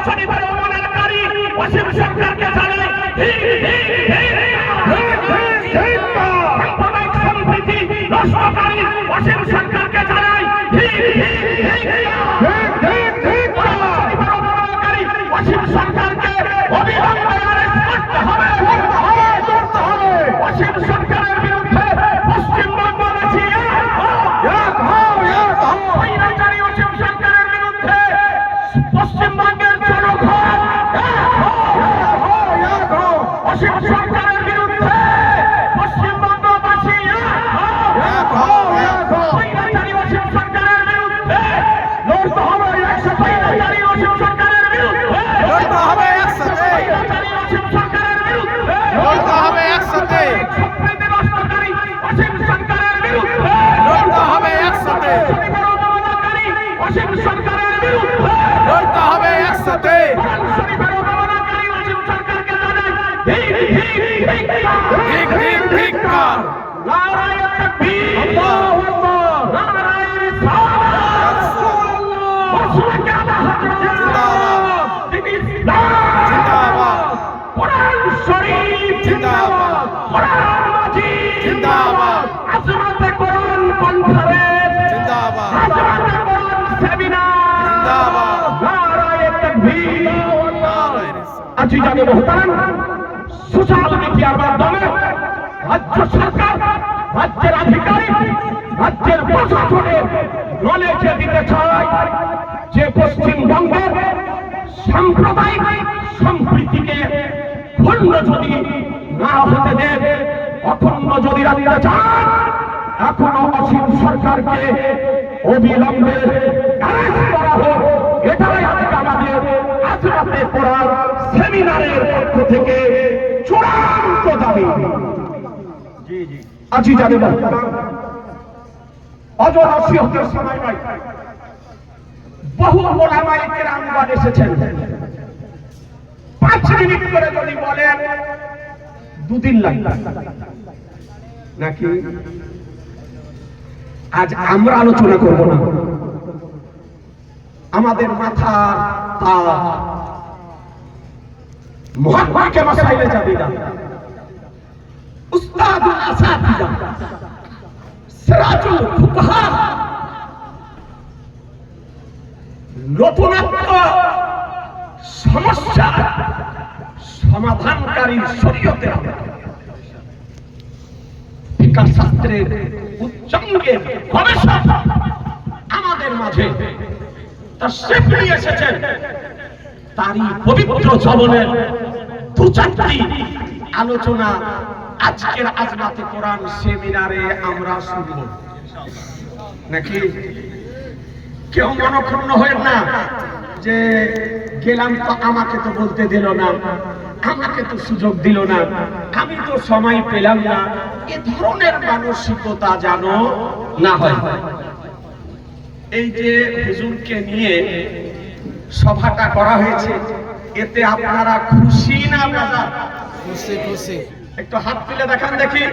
শনিবার অবমাননাকারী অসীম সরকারকে জানাই সাম্প্রদায়িক সম্প্রীতি নষ্টকারী অসীম সরকারকে জানাই অসীম সরকারকে অবিলম্বে অ্যারেস্ট করতে হবে। অসীম সরকারের বিরুদ্ধে পশ্চিমবঙ্গবাসী স্বৈরাচারী অসীম সরকারের বিরুদ্ধে পশ্চিমবঙ্গের জনগণ অসীম সরকারের বিরুদ্ধে পশ্চিমবঙ্গবাসী স্বৈরাচারী অসীম সরকারের বিরুদ্ধে লড়তে হবে। স্বৈরাচারী অসীম সরকারের বিরুদ্ধে লড়তে হবে একসাথে, স্বৈরাচারী অসীম সরকারের বিরুদ্ধে লড়তে হবে একসাথে, সম্প্রীতি নষ্টকারী অসীম সরকারের বিরুদ্ধে লড়তে হবে একসাথে, শনিবার অবমাননাকারী অসীম সরকারের বিরুদ্ধে লড়তে হবে একসাথে। শনিবার অবমাননাকারী অসীম সরকারকে জানাই ঠিক ঠিক ঠিক কার নারায়ে তাকবীর, আল্লাহু আকবার, নারায়ে রিসালাত, রাসূলকে আলা হযরত জিন্দাবাদ, দিন ইসলাম জিন্দাবাদ, কোরআন শরীফ জিন্দাবাদ, কোরআন মাজিদ জিন্দাবাদ, আজমাতে কোরআন কনফারেন্স জিন্দাবাদ, আজমাতে কোরআন সেমিনার জিন্দাবাদ, নারায়ে তাকবীর। নারায়ে রিসালাত। আজিজানে মোহতারাম, সোশ্যাল মিডিয়ার মাধ্যমে রাজ্য সরকার, রাজ্যের আধিকারিক, রাজ্যের প্রশাসনের নলেজে দিতে চায় যে পশ্চিমবঙ্গের সাম্প্রদায়িক সম্প্রীতিকে ক্ষুণ্ণ যদি না হতে দেন, অখণ্ড যদি রাখতে চান, এখনো অসীম সরকারকে অবিলম্বে অ্যারেস্ট করা হোক। এটাই আজকে আমাদের আজরাতে কোরআন সেমিনারের পক্ষ থেকে চূড়ান্ত দাবি। আজি জানে অজর নসিহতের সময় নয়, বহু ওলামায়ে কেরামগণ এসেছেন। 5 মিনিট করে যদি বলেন 2 দিন লাগবে নাকি? আজ আমরা আলোচনা করব না, আমাদের মাথা তা মুহাক্কিকে মাসাইলে যাবে না, উস্তাদুল আসাতিজা, সিরাজুল ফুকাহা, নতুনত্ব সমস্যা সমাধানকারী শরীয়তের ফিকহ শাস্ত্রের উচ্চাঙ্গের গবেষক আমাদের মাঝে তাশরীফ নিয়ে এসেছেন। তারই পবিত্র জবনের 2-4টি আলোচনা আজকের আজমাতে কোরআন সেমিনারে আমরা শুনব নাকি? কেউ মনক্ষুণ্ণ হয়ে না যে গেলাম তো আমাকে তো বলতে দিল না, আমাকে তো সুযোগ দিল না, আমি তো সময় পেলাম না, এ ধরনের মানসিকতা যেন না হয়। এই যে হুজুরকে নিয়ে সভাটা করা হয়েছে, এতে আপনারা খুশি না বেজার? খুশি খুশি। একটু হাত তুলে দেখান দেখি।